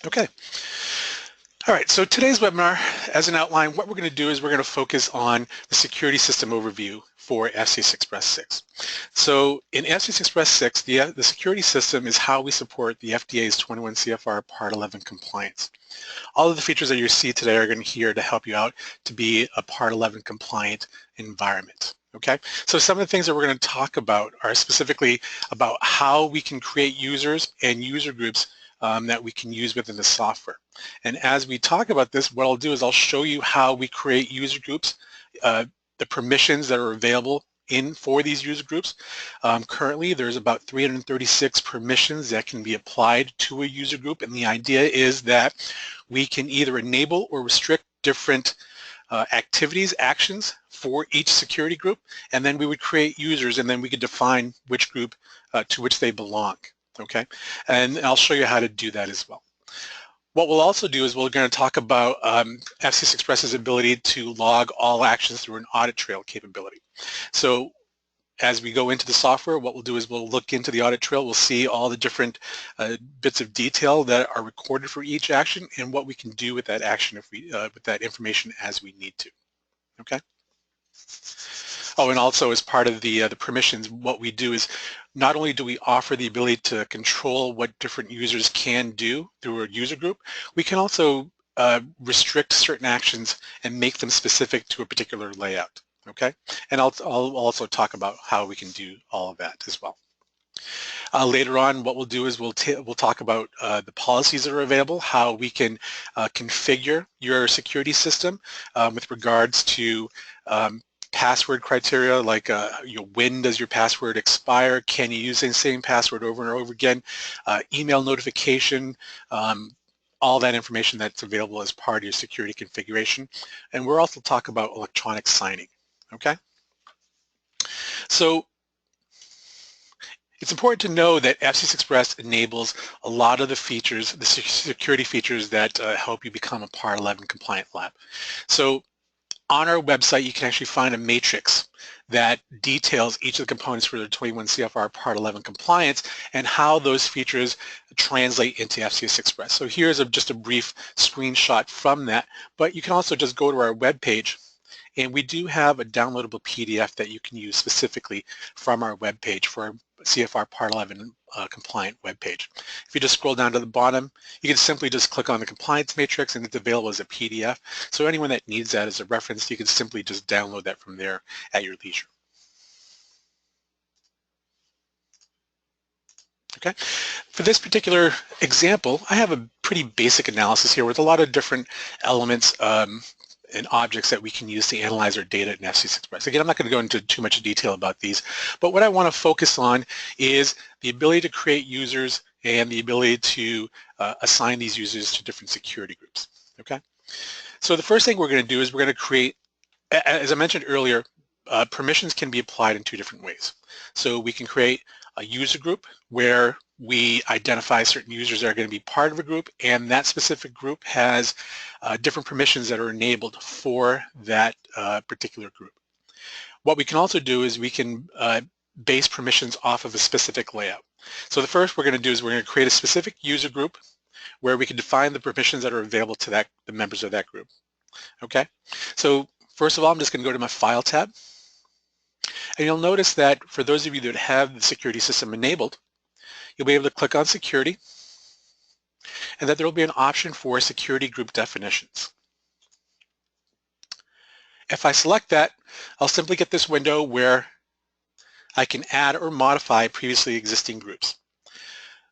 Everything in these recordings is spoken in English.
Okay. All right, so today's webinar, as an outline, what we're going to do is we're going to focus on the security system overview for FCS Express 6. So in FCS Express 6, the security system is how we support the FDA's 21 CFR Part 11 compliance. All of the features that you see today are going to here to help you out to be a Part 11 compliant environment. Okay, so some of the things that we're going to talk about are specifically about how we can create users and user groups that we can use within the software. And as we talk about this, what I'll do is I'll show you how we create user groups, the permissions that are available for these user groups. Currently, there's about 336 permissions that can be applied to a user group, and the idea is that we can either enable or restrict different activities, actions for each security group, and then we would create users, and then we could define which group to which they belong. Okay, and I'll show you how to do that as well. What we'll also do is we're going to talk about FCS Express's ability to log all actions through an audit trail capability. So as we go into the software, what we'll do is we'll look into the audit trail. We'll see all the different bits of detail that are recorded for each action and what we can do with that action if we with that information as we need to. Okay. Oh, and also as part of the permissions, what we do is not only do we offer the ability to control what different users can do through a user group, we can also restrict certain actions and make them specific to a particular layout. Okay, and I'll also talk about how we can do all of that as well. Later on, what we'll do is we'll talk about the policies that are available, how we can configure your security system with regards to password criteria, like when does your password expire? Can you use the same password over and over again? Email notification, all that information that's available as part of your security configuration. And we'll also talk about electronic signing, okay? So it's important to know that FCS Express enables a lot of the features, the security features that help you become a Part 11 compliant lab. So on our website, you can actually find a matrix that details each of the components for the 21 CFR Part 11 compliance and how those features translate into FCS Express. So here's just a brief screenshot from that, but you can also just go to our webpage, and we do have a downloadable PDF that you can use specifically from our webpage for our CFR Part 11 compliant webpage. If you just scroll down to the bottom, you can simply just click on the compliance matrix and it's available as a PDF. So anyone that needs that as a reference, you can simply just download that from there at your leisure. Okay. For this particular example, I have a pretty basic analysis here with a lot of different elements and objects that we can use to analyze our data in FCS Express. Again, I'm not going to go into too much detail about these, but what I want to focus on is the ability to create users and the ability to assign these users to different security groups. Okay, so the first thing we're going to do is we're going to create, as I mentioned earlier, permissions can be applied in two different ways. So we can create a user group where we identify certain users that are going to be part of a group, and that specific group has different permissions that are enabled for that particular group. What we can also do is we can base permissions off of a specific layout. So the first we're going to do is we're going to create a specific user group where we can define the permissions that are available to the members of that group. Okay, so first of all, I'm just going to go to my File tab. And you'll notice that for those of you that have the security system enabled, you'll be able to click on Security, and that there will be an option for security group definitions. If I select that, I'll simply get this window where I can add or modify previously existing groups.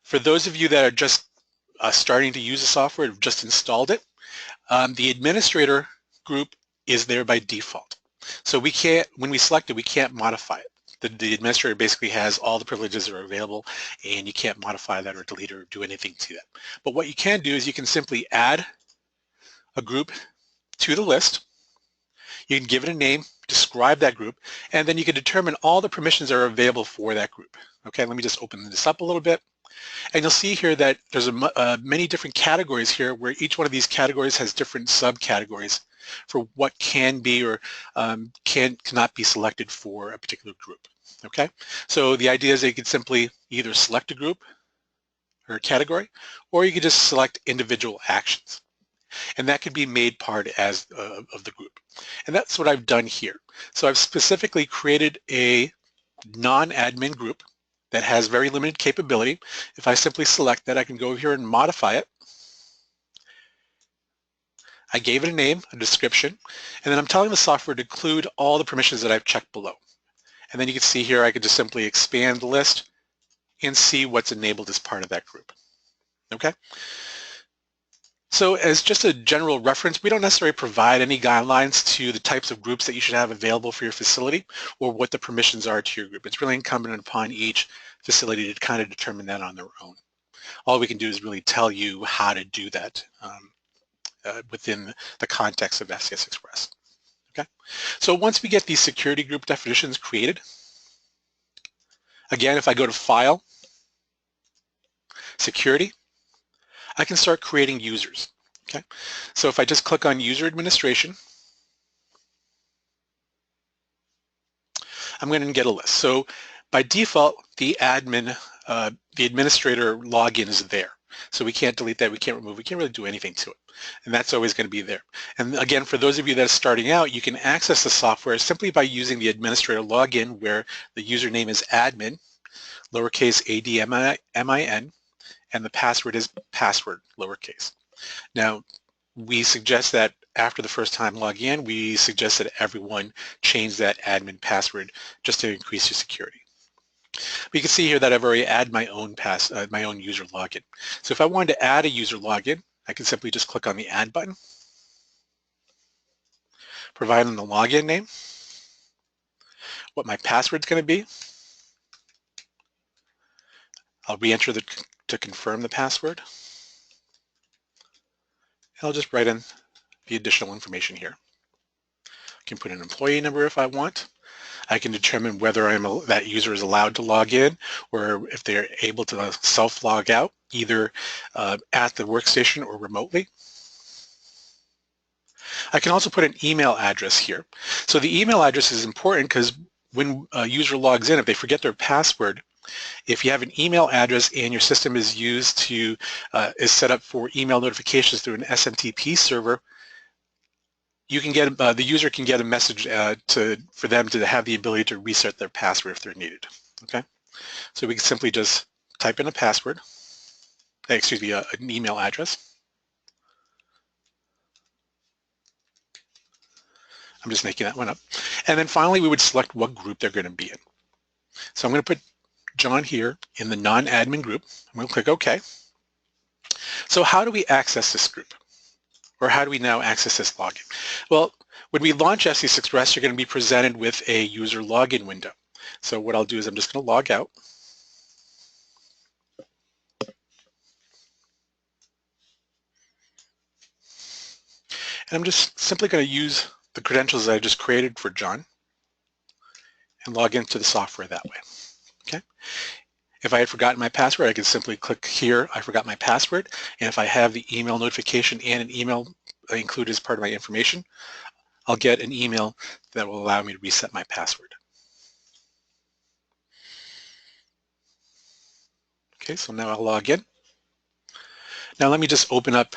For those of you that are just starting to use the software, have just installed it, the administrator group is there by default. So we can't, when we select it, we can't modify it. The administrator basically has all the privileges that are available, and you can't modify that or delete or do anything to that. But what you can do is you can simply add a group to the list. You can give it a name, describe that group, and then you can determine all the permissions that are available for that group. Okay, let me just open this up a little bit. And you'll see here that there's many different categories here where each one of these categories has different subcategories for what can be or cannot be selected for a particular group. Okay, so the idea is that you can simply either select a group or category, or you could just select individual actions. And that could be made part of the group. And that's what I've done here. So I've specifically created a non-admin group that has very limited capability. If I simply select that, I can go over here and modify it. I gave it a name, a description, and then I'm telling the software to include all the permissions that I've checked below. And then you can see here I could just simply expand the list and see what's enabled as part of that group. Okay? So as just a general reference, we don't necessarily provide any guidelines to the types of groups that you should have available for your facility or what the permissions are to your group. It's really incumbent upon each facility to kind of determine that on their own. All we can do is really tell you how to do that within the context of FCS Express. Okay, so once we get these security group definitions created, again, if I go to File, Security, I can start creating users. Okay, so if I just click on User Administration, I'm going to get a list. So by default, the administrator login is there. So we can't delete that, we can't remove, we can't really do anything to it. And that's always going to be there. And again, for those of you that are starting out, you can access the software simply by using the administrator login where the username is admin, lowercase admin, and the password is password, lowercase. Now, we suggest that after the first time login, we suggest that everyone change that admin password just to increase your security. But you can see here that I've already added my own user login. So if I wanted to add a user login, I can simply just click on the Add button, provide them the login name, what my password's going to be. I'll re-enter to confirm the password. I'll just write in the additional information here. I can put an employee number if I want. I can determine whether that user is allowed to log in or if they're able to self-log out, either at the workstation or remotely. I can also put an email address here. So the email address is important because when a user logs in, if they forget their password, if you have an email address and your system is used to, is set up for email notifications through an SMTP server, you can get, the user can get a message for them to have the ability to reset their password if they're needed, okay? So we can simply just type in a password, excuse me, an email address. I'm just making that one up. And then finally, we would select what group they're going to be in. So I'm going to put John here in the non-admin group. I'm going to click OK. So how do we access this group? Or how do we now access this login? Well, when we launch FCS Express, you're going to be presented with a user login window. So what I'll do is I'm just going to log out. And I'm just simply going to use the credentials that I just created for John and log into the software that way. Okay. If I had forgotten my password, I could simply click here, I forgot my password. And if I have the email notification and an email included as part of my information, I'll get an email that will allow me to reset my password. Okay, so now I'll log in. Now let me just open up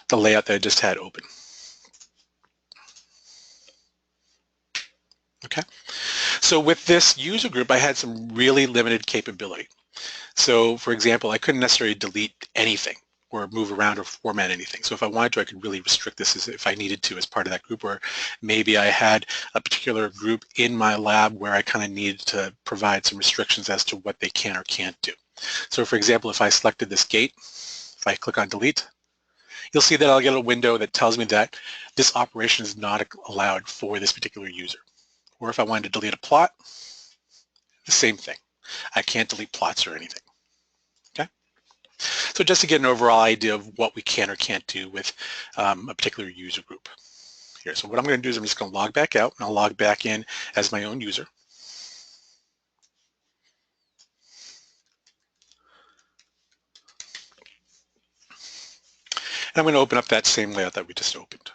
the layout that I just had open. Okay, so with this user group, I had some really limited capability. So for example, I couldn't necessarily delete anything or move around or format anything. So if I wanted to, I could really restrict this as if I needed to as part of that group, or maybe I had a particular group in my lab where I kind of needed to provide some restrictions as to what they can or can't do. So for example, if I selected this gate, if I click on delete, you'll see that I'll get a window that tells me that this operation is not allowed for this particular user. Or if I wanted to delete a plot, the same thing. I can't delete plots or anything. Okay. So just to get an overall idea of what we can or can't do with a particular user group here. So what I'm going to do is I'm just going to log back out, and I'll log back in as my own user. And I'm going to open up that same layout that we just opened.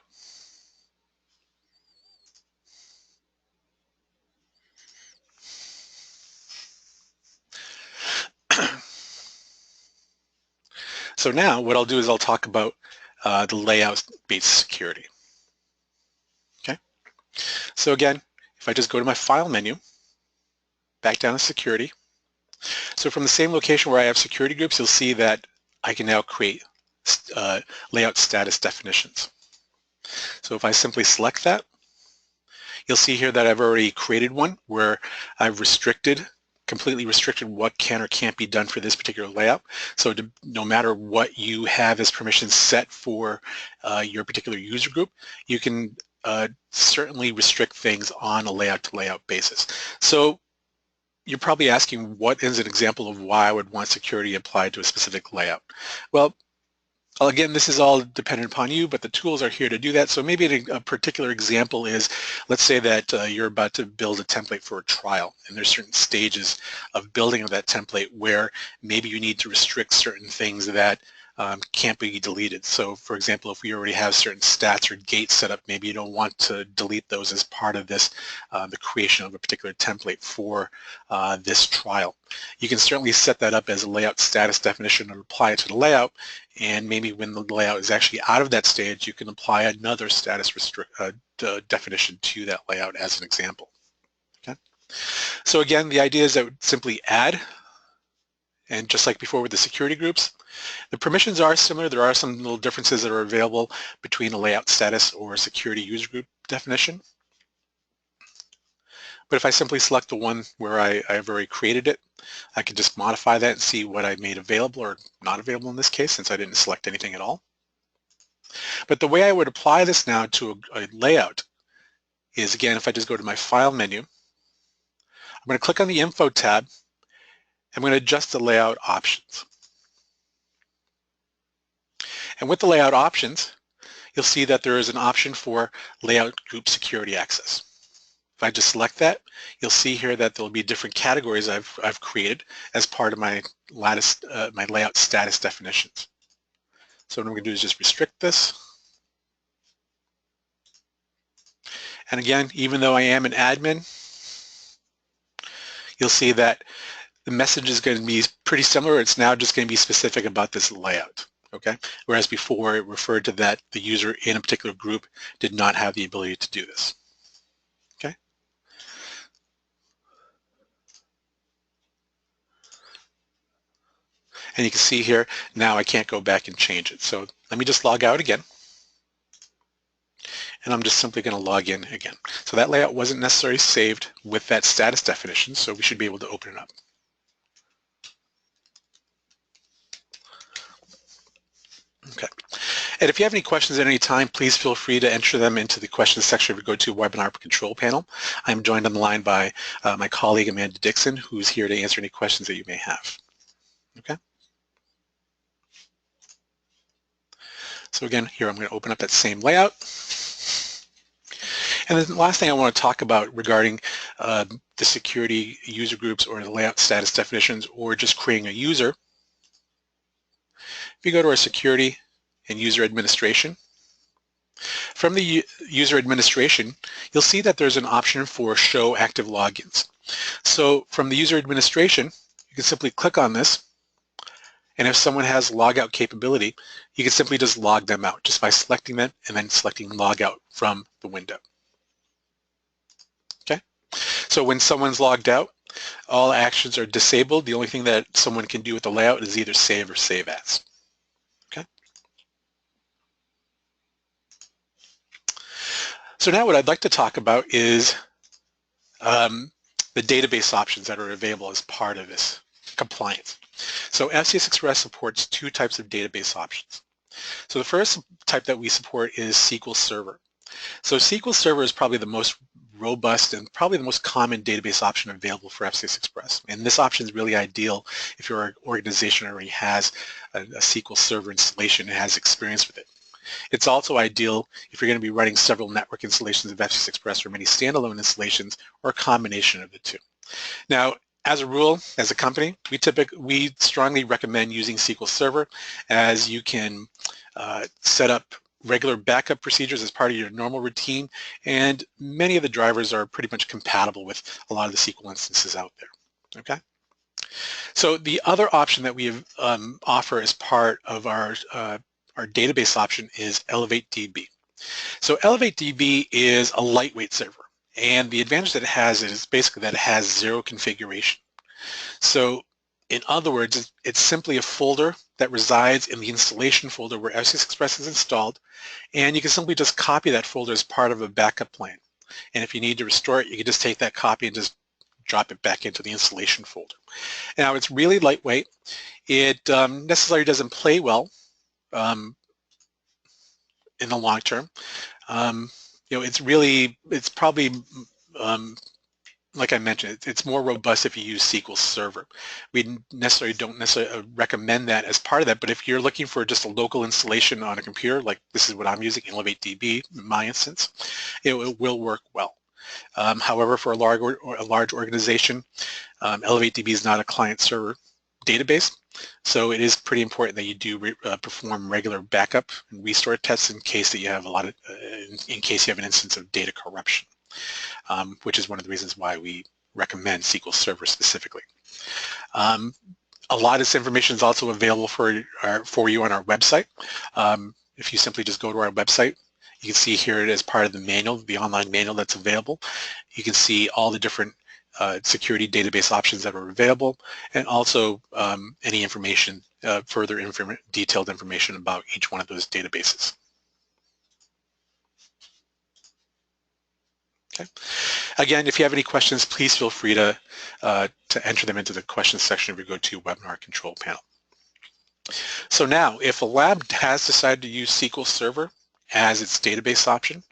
So now what I'll do is I'll talk about the layout-based security. Okay. So again, if I just go to my File menu, back down to Security. So from the same location where I have security groups, you'll see that I can now create layout status definitions. So if I simply select that, you'll see here that I've already created one where I've completely restricted what can or can't be done for this particular layout. So no matter what you have as permissions set for your particular user group, you can certainly restrict things on a layout-to-layout basis. So you're probably asking, what is an example of why I would want security applied to a specific layout? Well, again, this is all dependent upon you, but the tools are here to do that. So maybe a particular example is, let's say that you're about to build a template for a trial, and there's certain stages of building of that template where maybe you need to restrict certain things that can't be deleted. So for example, if we already have certain stats or gates set up, maybe you don't want to delete those as part of this, the creation of a particular template for this trial. You can certainly set that up as a layout status definition and apply it to the layout, and maybe when the layout is actually out of that stage, you can apply another status definition to that layout as an example. Okay. So again, the idea is that simply add, and just like before with the security groups, the permissions are similar. There are some little differences that are available between a layout status or a security user group definition. But if I simply select the one where I've already created it, I can just modify that and see what I made available or not available in this case, since I didn't select anything at all. But the way I would apply this now to a layout is, again, if I just go to my File menu, I'm going to click on the Info tab. I'm going to adjust the layout options. And with the layout options, you'll see that there is an option for layout group security access. If I just select that, you'll see here that there'll be different categories I've created as part of my layout status definitions. So what I'm going to do is just restrict this. And again, even though I am an admin, you'll see that the message is going to be pretty similar. It's now just going to be specific about this layout. Okay. Whereas before it referred to that the user in a particular group did not have the ability to do this. Okay. And you can see here, now I can't go back and change it. So let me just log out again. And I'm just simply going to log in again. So that layout wasn't necessarily saved with that status definition, so we should be able to open it up. Okay. And if you have any questions at any time, please feel free to enter them into the questions section of your GoToWebinar control panel. I'm joined on the line by my colleague, Amanda Dixon, who's here to answer any questions that you may have. Okay. So again, here I'm going to open up that same layout. And then the last thing I want to talk about regarding the security user groups or the layout status definitions or just creating a user. If you go to our security and user administration, from the user administration, you'll see that there's an option for show active logins. So from the user administration, you can simply click on this, and if someone has logout capability, you can simply just log them out just by selecting them and then selecting logout from the window. Okay, so when someone's logged out, all actions are disabled. The only thing that someone can do with the layout is either save or save as. Okay. So now what I'd like to talk about is the database options that are available as part of this compliance. So FCS Express supports two types of database options. So the first type that we support is SQL Server. So SQL Server is probably the most robust and probably the most common database option available for FCS Express. And this option is really ideal if your organization already has a SQL Server installation and has experience with it. It's also ideal if you're going to be running several network installations of FCS Express or many standalone installations or a combination of the two. Now, as a rule, as a company, we strongly recommend using SQL Server, as you can set up regular backup procedures as part of your normal routine, and many of the drivers are pretty much compatible with a lot of the SQL instances out there. Okay. So the other option that we offer as part of our database option is Elevate DB. So Elevate DB is a lightweight server, and the advantage that it has is basically that it has zero configuration. So in other words, it's simply a folder that resides in the installation folder where FCS Express is installed, and you can simply just copy that folder as part of a backup plan. And if you need to restore it, you can just take that copy and just drop it back into the installation folder. Now, it's really lightweight. It necessarily doesn't play well in the long term. It's probably, like I mentioned, it's more robust if you use SQL Server. We don't necessarily recommend that as part of that, but if you're looking for just a local installation on a computer, like this is what I'm using, Elevate DB, in my instance, it will work well. However, for a large organization, Elevate DB is not a client-server database, so it is pretty important that you do perform regular backup and restore tests in case that you have in case you have an instance of data corruption, which is one of the reasons why we recommend SQL Server specifically. A lot of this information is also available for you on our website. If you simply just go to our website, you can see here it is part of the manual, the online manual that's available. You can see all the different security database options that are available, and also any information, detailed information about each one of those databases. Okay. Again, if you have any questions, please feel free to enter them into the questions section if you go to your webinar control panel. So now, if a lab has decided to use SQL Server as its database option,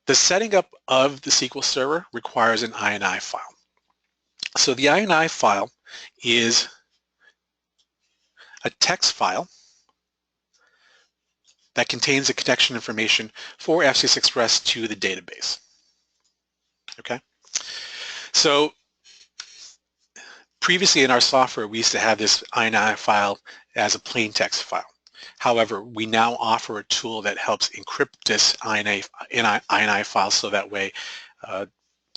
the setting up of the SQL Server requires an INI file. So the INI file is a text file that contains the connection information for FCS Express to the database. Okay. So previously in our software, we used to have this INI file as a plain text file. However, we now offer a tool that helps encrypt this INI file so that way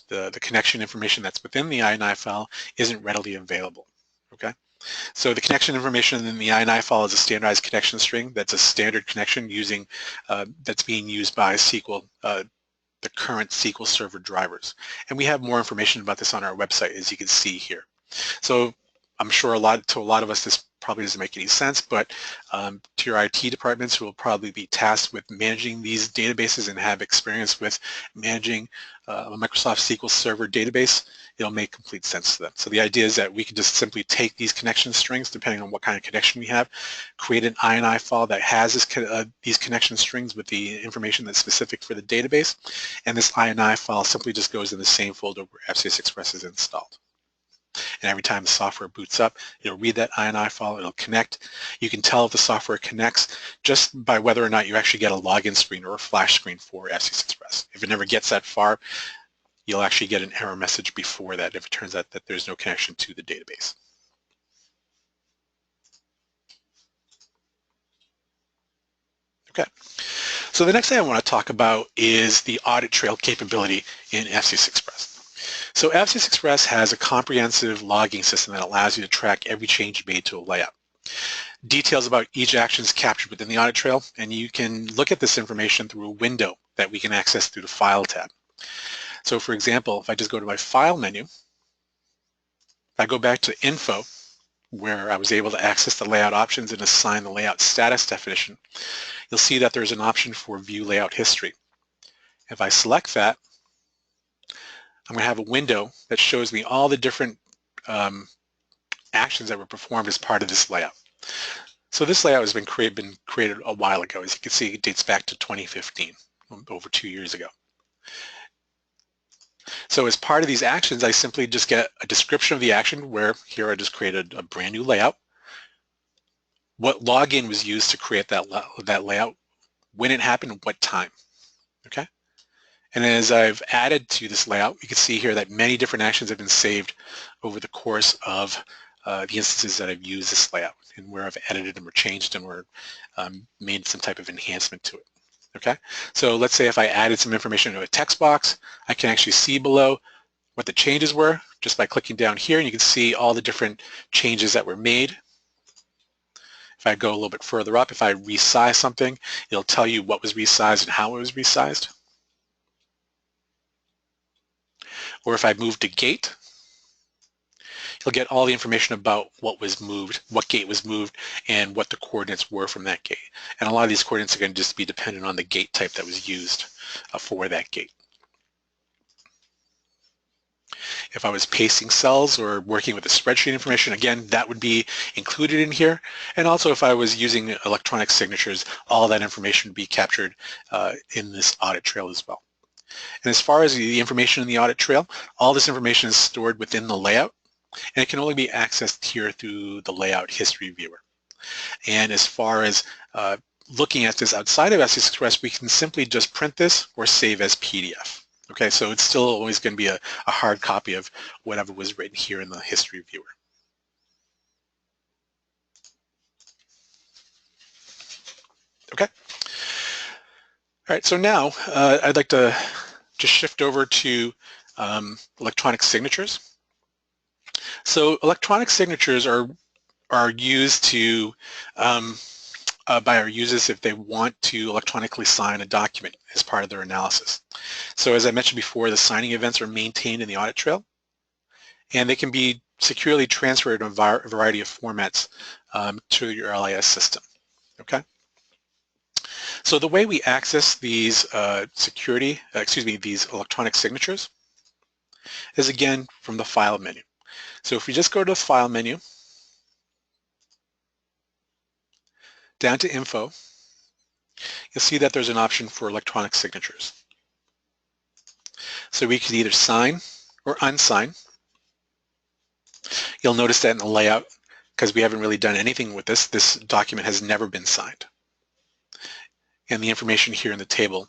the connection information that's within the INI file isn't readily available. Okay. So the connection information in the INI file is a standardized connection string. That's a standard connection using that's being used by SQL, the current SQL Server drivers. And we have more information about this on our website, as you can see here. So I'm sure to a lot of us this probably doesn't make any sense, but to your IT departments who will probably be tasked with managing these databases and have experience with managing a Microsoft SQL Server database, it'll make complete sense to them. So the idea is that we can just simply take these connection strings, depending on what kind of connection we have, create an INI file that has these connection strings with the information that's specific for the database, and this INI file simply just goes in the same folder where FCS Express is installed. And every time the software boots up, it'll read that INI file, it'll connect. You can tell if the software connects just by whether or not you actually get a login screen or a flash screen for FCS Express. If it never gets that far, you'll actually get an error message before that if it turns out that there's no connection to the database. Okay, so the next thing I want to talk about is the audit trail capability in FCS Express. So FCS Express has a comprehensive logging system that allows you to track every change you made to a layout. Details about each action is captured within the audit trail, and you can look at this information through a window that we can access through the File tab. So for example, if I just go to my File menu, if I go back to Info, where I was able to access the layout options and assign the layout status definition, you'll see that there's an option for View Layout History. If I select that, I'm going to have a window that shows me all the different actions that were performed as part of this layout. So this layout has been created a while ago. As you can see, it dates back to 2015, over 2 years ago. So as part of these actions, I simply just get a description of the action where here I just created a brand new layout, what login was used to create that layout, when it happened, and what time. Okay. And as I've added to this layout, you can see here that many different actions have been saved over the course of the instances that I've used this layout and where I've edited them or changed them or made some type of enhancement to it. Okay, so let's say if I added some information to a text box, I can actually see below what the changes were, just by clicking down here, and you can see all the different changes that were made. If I go a little bit further up, if I resize something, it'll tell you what was resized and how it was resized. Or if I move to gate, you'll get all the information about what was moved, what gate was moved, and what the coordinates were from that gate. And a lot of these coordinates are going to just be dependent on the gate type that was used for that gate. If I was pasting cells or working with the spreadsheet information, again, that would be included in here. And also if I was using electronic signatures, all that information would be captured in this audit trail as well. And as far as the information in the audit trail, all this information is stored within the layout, and it can only be accessed here through the layout history viewer. And as far as looking at this outside of FCS Express, we can simply just print this or save as PDF. Okay, so it's still always going to be a hard copy of whatever was written here in the history viewer. Okay. All right, so now I'd like to just shift over to electronic signatures. So electronic signatures are used to by our users if they want to electronically sign a document as part of their analysis. So as I mentioned before, the signing events are maintained in the audit trail, and they can be securely transferred in a variety of formats to your LIS system. Okay. So the way we access these these electronic signatures is again from the File menu. So if we just go to the File menu, down to Info, you'll see that there's an option for electronic signatures. So we could either sign or unsign. You'll notice that in the layout, because we haven't really done anything with this document has never been signed. And the information here in the table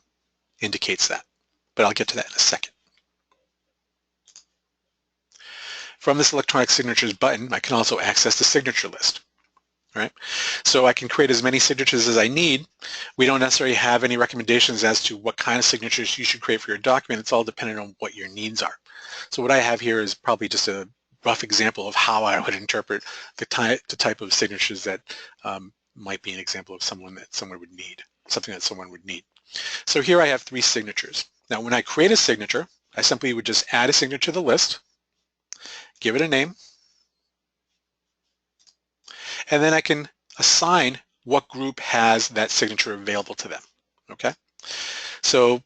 indicates that, but I'll get to that in a second. From this electronic signatures button, I can also access the signature list. Right? So I can create as many signatures as I need. We don't necessarily have any recommendations as to what kind of signatures you should create for your document. It's all dependent on what your needs are. So what I have here is probably just a rough example of how I would interpret the type of signatures that might be an example of something that someone would need. So here I have 3 signatures. Now when I create a signature, I simply would just add a signature to the list, give it a name, and then I can assign what group has that signature available to them. Okay, so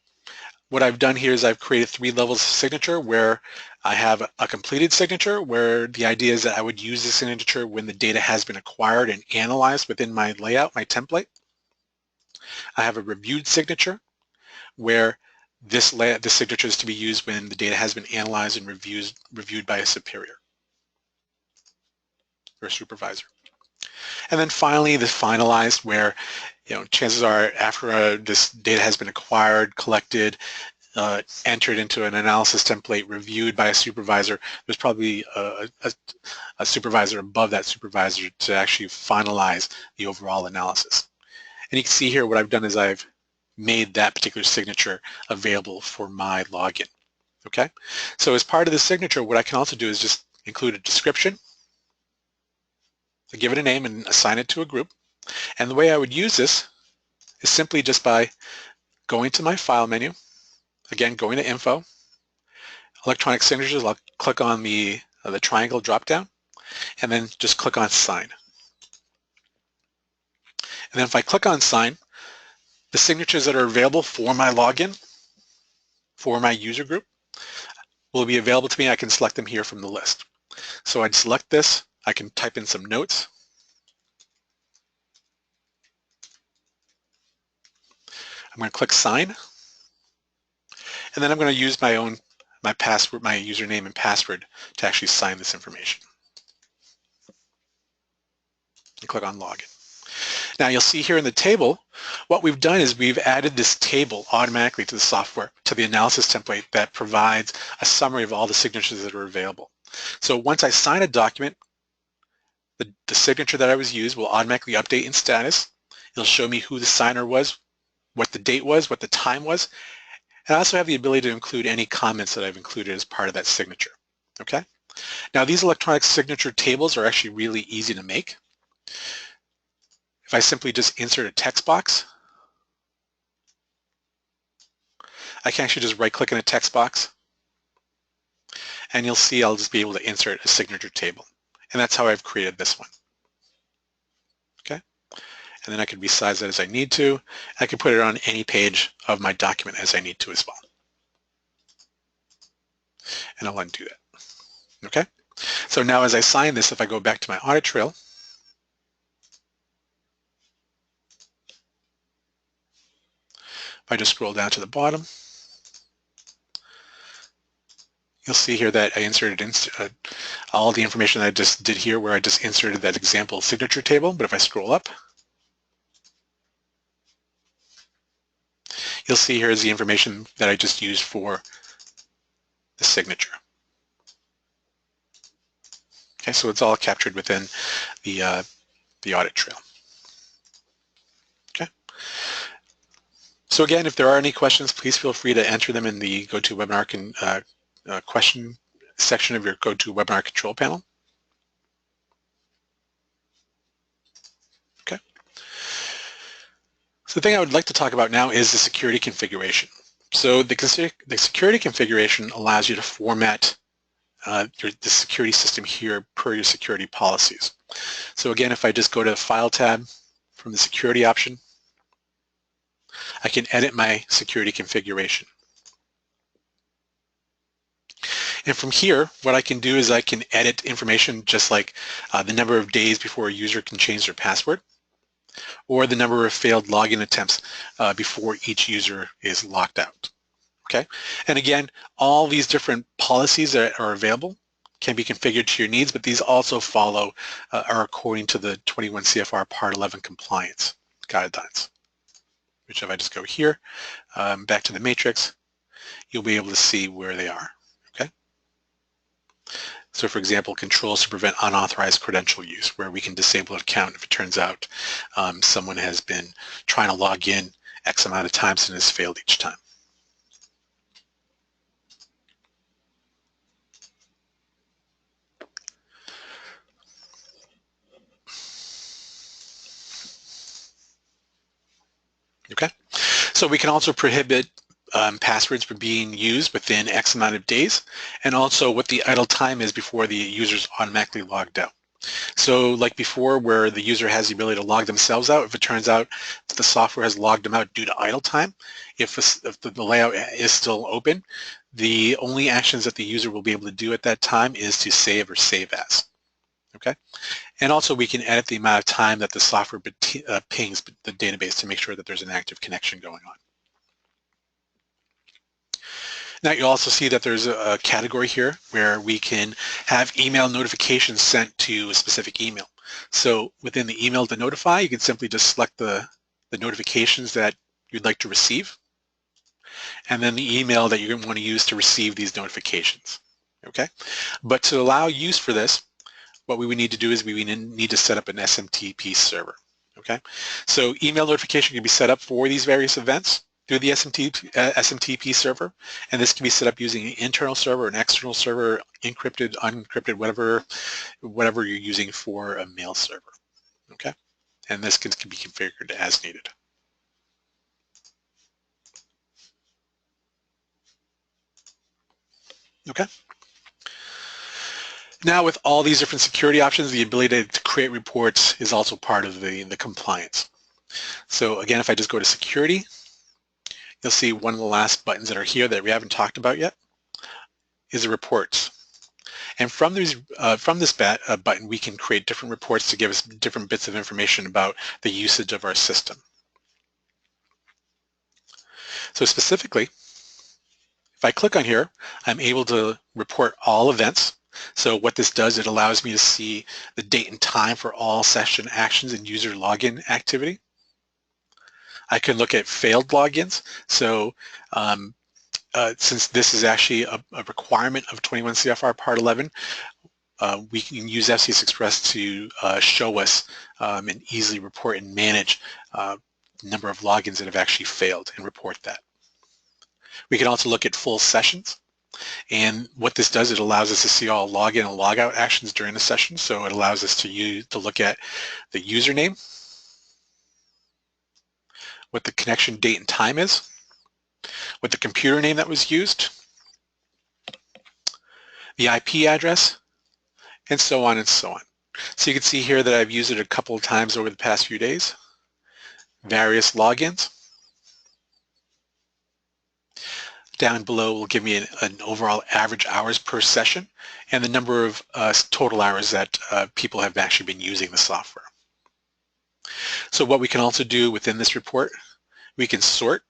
what I've done here is I've created 3 levels of signature where I have a completed signature where the idea is that I would use the signature when the data has been acquired and analyzed within my layout, my template. I have a reviewed signature where this signature is to be used when the data has been analyzed and reviewed by a superior or supervisor. And then finally, the finalized, where chances are after this data has been acquired, collected, entered into an analysis template, reviewed by a supervisor, there's probably a supervisor above that supervisor to actually finalize the overall analysis. And you can see here what I've done is I've made that particular signature available for my login. Okay, so as part of the signature, what I can also do is just include a description. I give it a name and assign it to a group. And the way I would use this is simply just by going to my File menu, again going to Info, Electronic Signatures, I'll click on the triangle drop-down, and then just click on Sign. And then if I click on Sign, the signatures that are available for my login, for my user group, will be available to me. I can select them here from the list. So I'd select this. I can type in some notes. I'm going to click Sign. And then I'm going to use my password, my username and password to actually sign this information. And click on Login. Now you'll see here in the table, what we've done is we've added this table automatically to the software, to the analysis template that provides a summary of all the signatures that are available. So once I sign a document, the signature that I was used will automatically update in status. It'll show me who the signer was, what the date was, what the time was, and I also have the ability to include any comments that I've included as part of that signature. Okay? Now these electronic signature tables are actually really easy to make. If I simply just insert a text box, I can actually just right-click in a text box, and you'll see I'll just be able to insert a signature table. And that's how I've created this one. Okay, and then I can resize it as I need to. I can put it on any page of my document as I need to as well. And I'll undo that. Okay, so now as I sign this, if I go back to my audit trail, if I just scroll down to the bottom, you'll see here that I inserted all the information that I just did here, where I just inserted that example signature table. But if I scroll up, you'll see here is the information that I just used for the signature. Okay, so it's all captured within the audit trail. Okay. So again, if there are any questions, please feel free to enter them in the GoToWebinar question section of your GoToWebinar control panel. Okay. So the thing I would like to talk about now is the security configuration. So the security configuration allows you to format the security system here per your security policies. So again, if I just go to the File tab from the Security option, I can edit my security configuration. And from here, what I can do is I can edit information just like the number of days before a user can change their password, or the number of failed login attempts before each user is locked out. Okay, and again, all these different policies that are available can be configured to your needs, but these also follow are according to the 21 CFR Part 11 compliance guidelines, which if I just go here, back to the matrix, you'll be able to see where they are. Okay. So for example, controls to prevent unauthorized credential use, where we can disable an account if it turns out someone has been trying to log in X amount of times and has failed each time. Okay, so we can also prohibit passwords from being used within X amount of days, and also what the idle time is before the user's automatically logged out. So like before, where the user has the ability to log themselves out, if it turns out that the software has logged them out due to idle time, if the layout is still open, the only actions that the user will be able to do at that time is to save or save as. Okay, and also we can edit the amount of time that the software pings the database to make sure that there's an active connection going on. Now you also see that there's a category here where we can have email notifications sent to a specific email. So within the email to notify, you can simply just select the notifications that you'd like to receive, and then the email that you're going to want to use to receive these notifications. Okay, but to allow use for this, what we would need to do is we need to set up an SMTP server. Okay, so email notification can be set up for these various events through the SMTP server, and this can be set up using an internal server, an external server, encrypted, unencrypted, whatever you're using for a mail server. Okay, and this can be configured as needed. Okay. Now with all these different security options, the ability to create reports is also part of the compliance. So again, if I just go to security, you'll see one of the last buttons that are here that we haven't talked about yet is the reports. And from this button, we can create different reports to give us different bits of information about the usage of our system. So specifically, if I click on here, I'm able to report all events. So what this does, it allows me to see the date and time for all session actions and user login activity. I can look at failed logins. So since this is actually a requirement of 21 CFR Part 11, we can use FCS Express to show us and easily report and manage the number of logins that have actually failed and report that. We can also look at full sessions. And what this does, it allows us to see all login and logout actions during the session. So it allows us to look at the username, what the connection date and time is, what the computer name that was used, the IP address, and so on and so on. So you can see here that I've used it a couple of times over the past few days. Various logins. Down below will give me an overall average hours per session and the number of total hours that people have actually been using the software. So what we can also do within this report, we can sort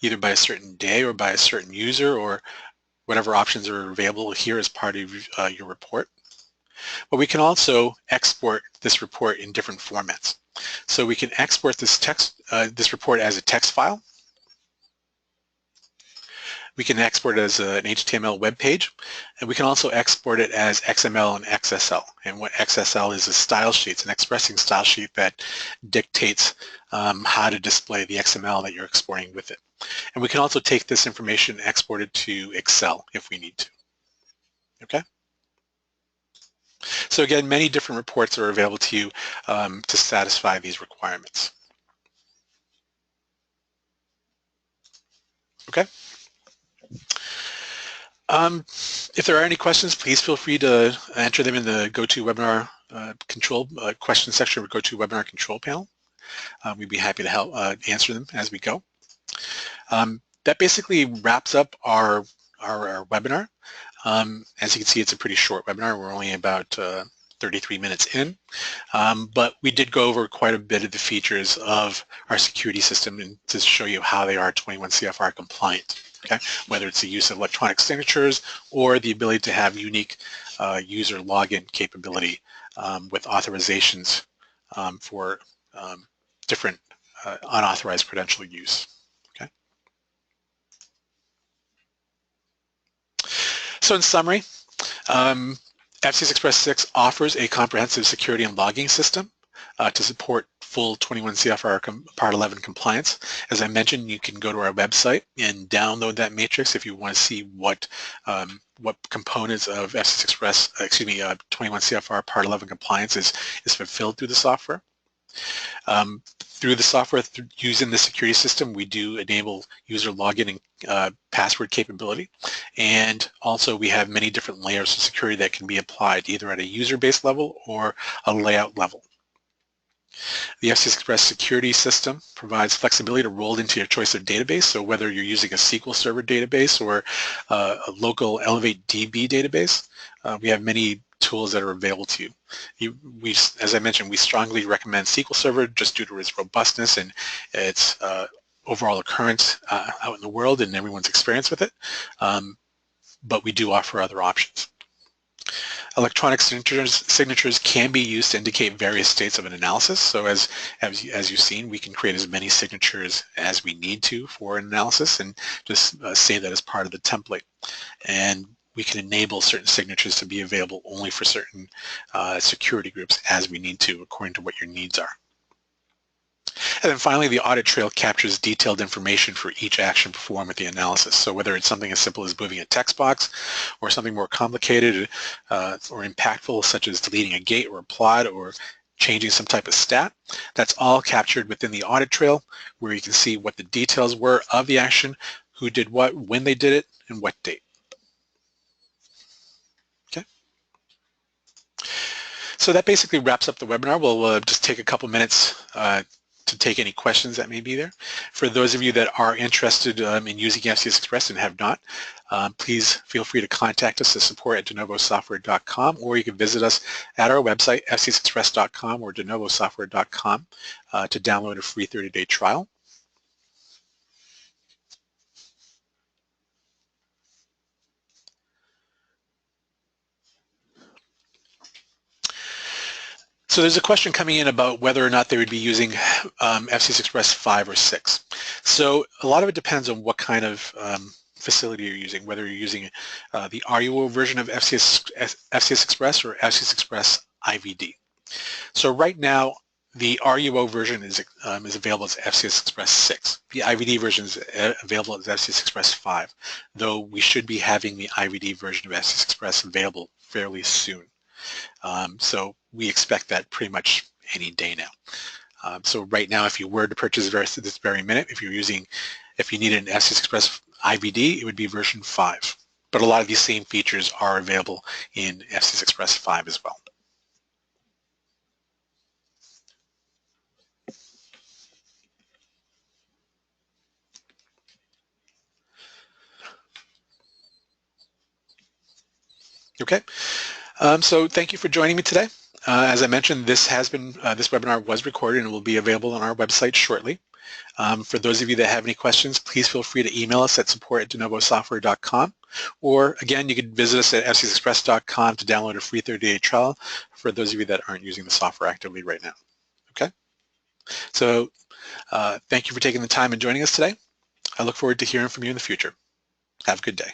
either by a certain day or by a certain user or whatever options are available here as part of your report. But we can also export this report in different formats. So we can export this report as a text file. We can export it as an HTML web page, and we can also export it as XML and XSL. And what XSL is a style sheet. It's an expressing style sheet that dictates how to display the XML that you're exporting with it. And we can also take this information and export it to Excel if we need to. Okay? So again, many different reports are available to you to satisfy these requirements. Okay? If there are any questions, please feel free to enter them in the GoToWebinar control question section or GoToWebinar control panel. We'd be happy to help answer them as we go. That basically wraps up our webinar. As you can see, it's a pretty short webinar. We're only about 33 minutes in, but we did go over quite a bit of the features of our security system and to show you how they are 21 CFR compliant. Okay? Whether it's the use of electronic signatures or the ability to have unique user login capability with authorizations for different unauthorized credential use. Okay? So in summary, FCS Express 6 offers a comprehensive security and logging system to support full 21 CFR Part 11 compliance. As I mentioned, you can go to our website and download that matrix if you want to see what components of FCS Express, 21 CFR Part 11 compliance is fulfilled through the software. Through the software, using the security system, we do enable user login and password capability. And also we have many different layers of security that can be applied either at a user-based level or a layout level. The FCS Express Security System provides flexibility to roll into your choice of database. So whether you're using a SQL Server database or a local Elevate DB database, we have many tools that are available to you. As I mentioned, we strongly recommend SQL Server just due to its robustness and its overall occurrence out in the world and everyone's experience with it. But we do offer other options. Electronic signatures can be used to indicate various states of an analysis. So as you've seen, we can create as many signatures as we need to for an analysis and just save that as part of the template. And we can enable certain signatures to be available only for certain security groups as we need to, according to what your needs are. And then finally, the audit trail captures detailed information for each action performed with the analysis. So whether it's something as simple as moving a text box or something more complicated or impactful, such as deleting a gate or a plot or changing some type of stat, that's all captured within the audit trail, where you can see what the details were of the action, who did what, when they did it, and what date. Okay. So that basically wraps up the webinar. We'll just take a couple minutes to take any questions that may be there. For those of you that are interested in using FCS Express and have not, please feel free to contact us at support@denovosoftware.com, or you can visit us at our website, fcsexpress.com or denovosoftware.com, to download a free 30-day trial. So there's a question coming in about whether or not they would be using FCS Express 5 or 6. So a lot of it depends on what kind of facility you're using, whether you're using the RUO version of FCS Express or FCS Express IVD. So right now, The RUO version is available as FCS Express 6. The IVD version is available as FCS Express 5, though we should be having the IVD version of FCS Express available fairly soon. So we expect that pretty much any day now. So right now, if you were to purchase this very minute, if you needed an FCS Express IVD, it would be version 5. But a lot of these same features are available in FCS Express 5 as well. Okay, so thank you for joining me today. As I mentioned, this webinar was recorded and will be available on our website shortly. For those of you that have any questions, please feel free to email us at support@denovosoftware.com, or again, you can visit us at fcsexpress.com to download a free 30-day trial for those of you that aren't using the software actively right now. Okay, so thank you for taking the time and joining us today. I look forward to hearing from you in the future. Have a good day.